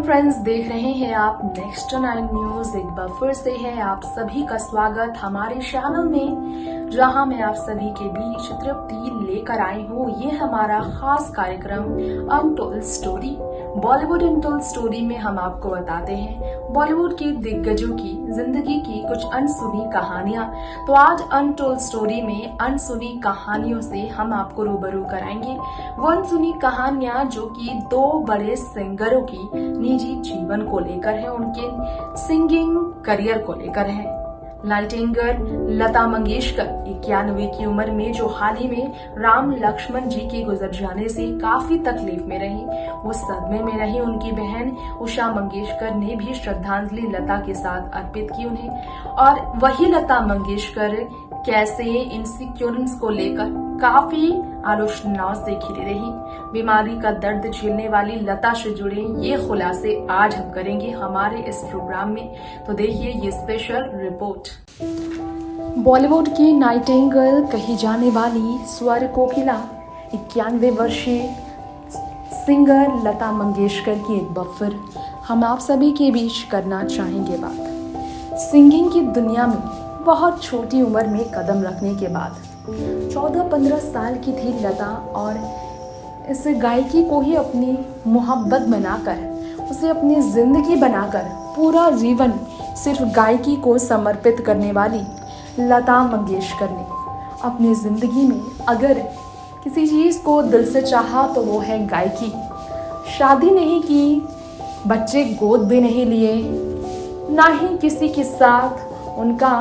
Friends, देख रहे हैं आप नेक्स्ट 9 न्यूज। एक बार फिर से है आप सभी का स्वागत हमारे चैनल में, जहां मैं आप सभी के बीच तृप्ति लेकर आई हूँ। ये हमारा खास कार्यक्रम untold story. Bollywood untold story में हम आपको बताते हैं बॉलीवुड के दिग्गजों की जिंदगी की कुछ अनसुनी कहानियां। तो आज अनटोल्ड स्टोरी में अनसुनी कहानियों से हम आपको रूबरू कराएंगे। वो अनसुनी कहानियां जो कि दो बड़े सिंगरों की निजी जीवन को लेकर है, उनके सिंगिंग करियर को लेकर है। नाइटिंगेल लता मंगेशकर 91 की उम्र में, जो हाल ही में राम लक्ष्मण जी के गुजर जाने से काफी तकलीफ में रही, वो सदमे में रही। उनकी बहन उषा मंगेशकर ने भी श्रद्धांजलि लता के साथ अर्पित की उन्हें। और वही लता मंगेशकर कैसे इनसिक्योरेंस को लेकर काफी आलोचनाओं से घिरी रही। बीमारी का दर्द झेलने वाली लता से जुड़े ये खुलासे आज हम करेंगे हमारे इस प्रोग्राम में। तो देखिए ये स्पेशल रिपोर्ट। बॉलीवुड की नाइटिंगेल कही जाने वाली स्वर कोकिला 91 वर्षीय सिंगर लता मंगेशकर की एक बार फिर हम आप सभी के बीच करना चाहेंगे बात। सिंगिंग की दुनिया में बहुत छोटी उम्र में कदम रखने के बाद 14-15 साल की थी लता, और इस गायकी को ही अपनी मोहब्बत बनाकर, उसे अपनी जिंदगी बनाकर पूरा जीवन सिर्फ गायकी को समर्पित करने वाली लता मंगेशकर ने अपनी जिंदगी में अगर किसी चीज़ को दिल से चाहा तो वो है गायकी। शादी नहीं की, बच्चे गोद भी नहीं लिए, ना ही किसी के साथ उनका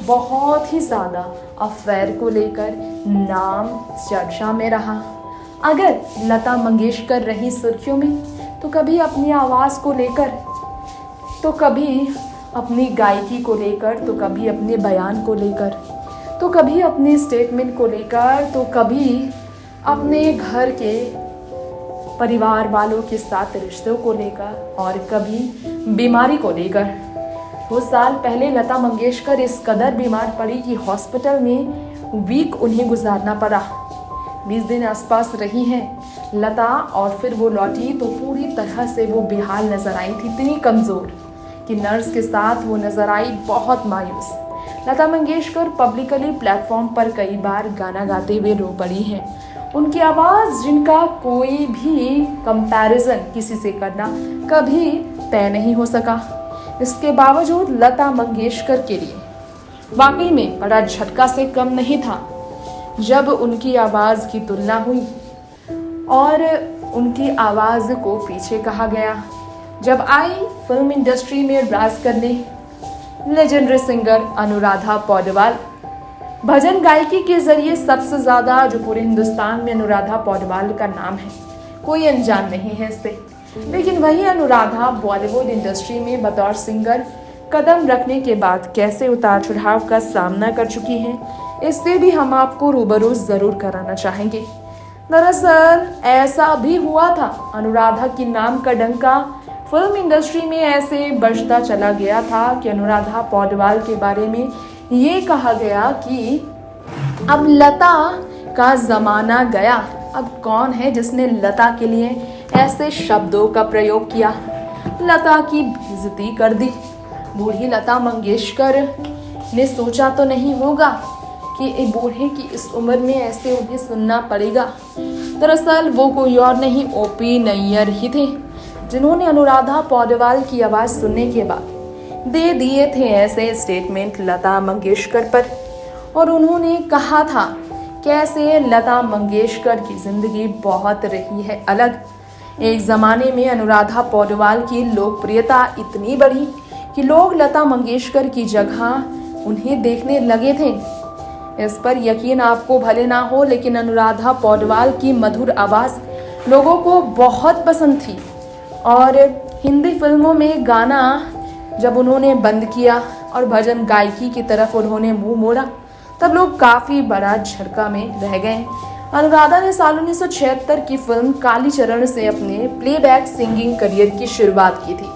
बहुत ही ज़्यादा अफेयर को लेकर नाम चर्चा में रहा। अगर लता मंगेशकर रही सुर्खियों में तो कभी अपनी आवाज़ को लेकर, तो कभी अपनी गायकी को लेकर, तो कभी अपने बयान को लेकर, तो कभी अपने स्टेटमेंट को लेकर, तो कभी अपने घर के परिवार वालों के साथ रिश्तों को लेकर, और कभी बीमारी को लेकर। 2 साल पहले लता मंगेशकर इस कदर बीमार पड़ी कि हॉस्पिटल में वीक उन्हें गुजारना पड़ा। 20 दिन आसपास रही हैं लता, और फिर वो लौटी तो पूरी तरह से वो बेहाल नजर आई थी, इतनी कमज़ोर कि नर्स के साथ वो नजर आई बहुत मायूस। लता मंगेशकर पब्लिकली प्लेटफॉर्म पर कई बार गाना गाते हुए रो पड़ी हैं। उनकी आवाज़ जिनका कोई भी कंपैरिजन किसी से करना कभी तय नहीं हो सका। इसके बावजूद लता मंगेशकर के लिए वाकई में बड़ा झटका से कम नहीं था जब उनकी आवाज़ की तुलना हुई और उनकी आवाज़ को पीछे कहा गया। जब आई फिल्म इंडस्ट्री में राज करने लेजेंडरी सिंगर अनुराधा पौडवाल। भजन गायकी के जरिए सबसे ज़्यादा जो पूरे हिंदुस्तान में अनुराधा पौडवाल का नाम है, कोई अनजान नहीं है इससे। लेकिन वही अनुराधा बॉलीवुड इंडस्ट्री में बतौर सिंगर कदम रखने के बाद कैसे उतार चढ़ाव का सामना कर चुकी हैं, इससे भी हम आपको रूबरू ज़रूर कराना चाहेंगे। दरअसल ऐसा भी हुआ था, अनुराधा की नाम का डंका फिल्म इंडस्ट्री में ऐसे बजता चला गया था कि अनुराधा पौडवाल के बारे में ये कहा गया कि अब लता का ज़माना गया। अब कौन है जिसने लता के लिए ऐसे शब्दों का प्रयोग किया, लता की बेइज्जती कर दी। बूढ़ी लता मंगेशकर ने सोचा तो नहीं होगा कि एक बूढ़े की इस उम्र में ऐसे उन्हें सुनना पड़ेगा। दरअसल वो कोई और नहीं, ओपी नैयर ही थे, जिन्होंने अनुराधा पौडवाल की आवाज़ सुनने के बाद दे दिए थे ऐसे स्टेटमेंट लता मंगेशकर पर। और उन्होंने कहा था कैसे लता मंगेशकर की ज़िंदगी बहुत रही है अलग। एक ज़माने में अनुराधा पौडवाल की लोकप्रियता इतनी बढ़ी कि लोग लता मंगेशकर की जगह उन्हें देखने लगे थे। इस पर यकीन आपको भले ना हो, लेकिन अनुराधा पौडवाल की मधुर आवाज़ लोगों को बहुत पसंद थी। और हिंदी फिल्मों में गाना जब उन्होंने बंद किया और भजन गायकी की तरफ उन्होंने मुंह मोड़ा, तब लोग काफ़ी बड़ा झटका में रह गए। अनुराधा ने साल 1976 की फिल्म कालीचरण से अपने प्लेबैक सिंगिंग करियर की शुरुआत की थी।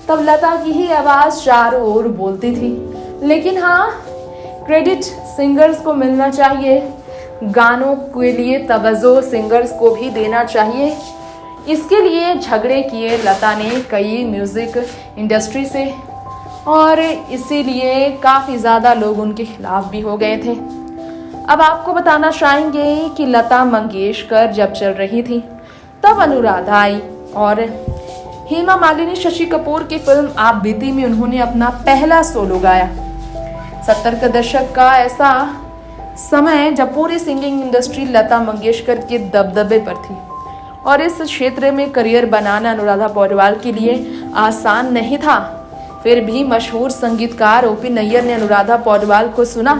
तब लता की ही आवाज़ चारों ओर बोलती थी। लेकिन हाँ, क्रेडिट सिंगर्स को मिलना चाहिए, गानों के लिए तवज्जो सिंगर्स को भी देना चाहिए। इसके लिए झगड़े किए लता ने कई म्यूजिक इंडस्ट्री से और इसीलिए काफी ज्यादा लोग उनके खिलाफ भी हो गए थे। अब आपको बताना चाहेंगे कि लता मंगेशकर जब चल रही थी तब अनुराधा आई और हेमा मालिनी शशि कपूर की फिल्म आप बीती में उन्होंने अपना पहला सोलो गाया। 70 के दशक का ऐसा समय जब पूरी सिंगिंग इंडस्ट्री लता मंगेशकर के दबदबे पर थी और इस क्षेत्र में करियर बनाना अनुराधा पौडवाल के लिए आसान नहीं था। फिर भी मशहूर संगीतकार ओपी नैयर ने अनुराधा पौडवाल को सुना,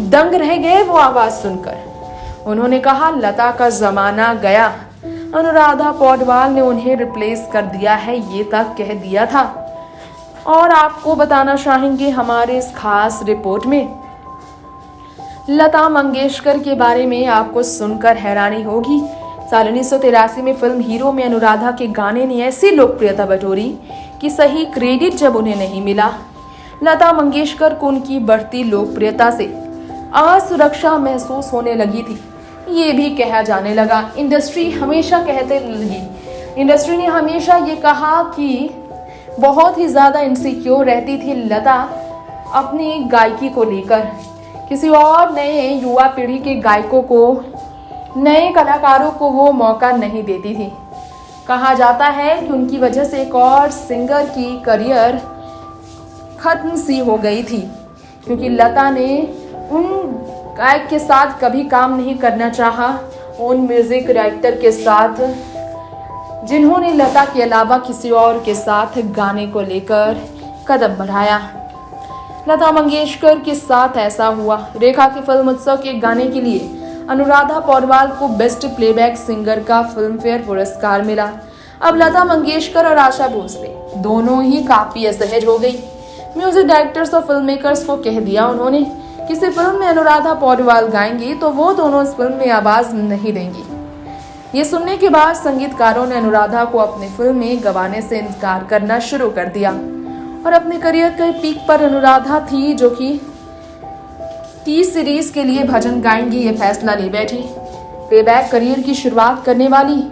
दंग रह गए वो आवाज सुनकर। उन्होंने कहा लता का जमाना गया, अनुराधा पौडवाल ने उन्हें रिप्लेस कर दिया है, ये तक कह दिया था। और आपको बताना चाहेंगे हमारे इस खास रिपोर्ट में लता मंगेशकर के बारे में आपको सुनकर हैरानी होगी। साल 1983 में फिल्म हीरो में अनुराधा के गाने ने ऐसी लोकप्रियता बटोरी कि सही क्रेडिट जब उन्हें नहीं मिला, लता मंगेशकर को उनकी बढ़ती लोकप्रियता से असुरक्षा महसूस होने लगी थी। ये भी कहा जाने लगा, इंडस्ट्री ने हमेशा ये कहा कि बहुत ही ज्यादा इनसिक्योर रहती थी लता अपनी गायकी को लेकर। किसी और नए युवा पीढ़ी के गायकों को, नए कलाकारों को वो मौका नहीं देती थी। कहा जाता है कि उनकी वजह से एक और सिंगर की करियर खत्म सी हो गई थी, क्योंकि लता ने उन गायक के साथ कभी काम नहीं करना चाहा, उन म्यूजिक डायरेक्टर के साथ जिन्होंने लता के अलावा किसी और के साथ गाने को लेकर कदम बढ़ाया। लता मंगेशकर के साथ ऐसा हुआ। रेखा की फिल्म उत्सव के गाने के लिए अनुराधा पौडवाल को बेस्ट प्लेबैक सिंगर का फिल्म फेयर पुरस्कार मिला। अब लता मंगेशकर और आशा भोसले दोनों ही काफी असहज हो गई। म्यूजिक डायरेक्टर्स और फिल्म मेकर्स को कह दिया उन्होंने, किसी फिल्म में अनुराधा पौडवाल गाएंगी तो वो दोनों इस फिल्म में आवाज नहीं देंगी। ये सुनने के बाद संगीतकारों ने अनुराधा को अपनी फिल्म में गवाने से इनकार करना शुरू कर दिया और अपने करियर के पीक पर अनुराधा थी जो कि टी सीरीज के लिए भजन गाएंगी, ये फैसला ले बैठी। प्लेबैक करियर की शुरुआत करने वाली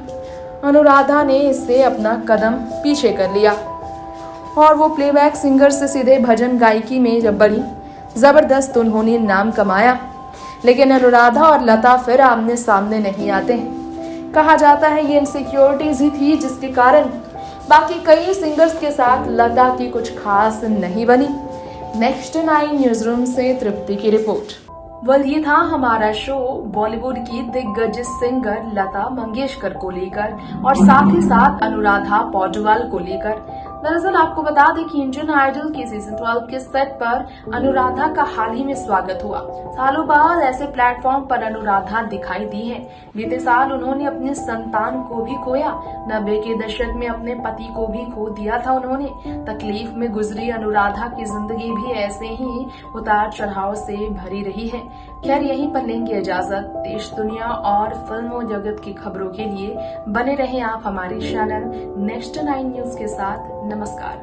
अनुराधा ने इससे अपना कदम पीछे कर लिया और वो प्लेबैक सिंगर से सीधे भजन गायकी में जब बढ़ी, जबरदस्त उन्होंने नाम कमाया। लेकिन अनुराधा और लता फिर आमने सामने नहीं आते। कहा जाता है ये इनसिक्योरिटीज ही थी जिसके कारण बाकी कई सिंगर्स के साथ लता की कुछ खास नहीं बनी। नेक्स्ट 9 न्यूज रूम से तृप्ति की रिपोर्ट। ये था हमारा शो बॉलीवुड की दिग्गज सिंगर लता मंगेशकर को लेकर और साथ ही साथ अनुराधा पौडवाल को लेकर। दरअसल आपको बता दें कि इंडियन आइडल के सीजन 12 के सेट पर अनुराधा का हाल ही में स्वागत हुआ। सालों बाद ऐसे प्लेटफॉर्म पर अनुराधा दिखाई दी है। बीते साल उन्होंने अपने संतान को भी खोया। 90 के दशक में अपने पति को भी खो दिया था उन्होंने। तकलीफ में गुजरी अनुराधा की जिंदगी भी ऐसे ही उतार चढ़ाव से भरी रही है। खैर यहीं पर लेंगे इजाजत। देश दुनिया और फिल्मों जगत की खबरों के लिए बने रहें आप हमारे चैनल नेक्स्ट 9 न्यूज के साथ। नमस्कार।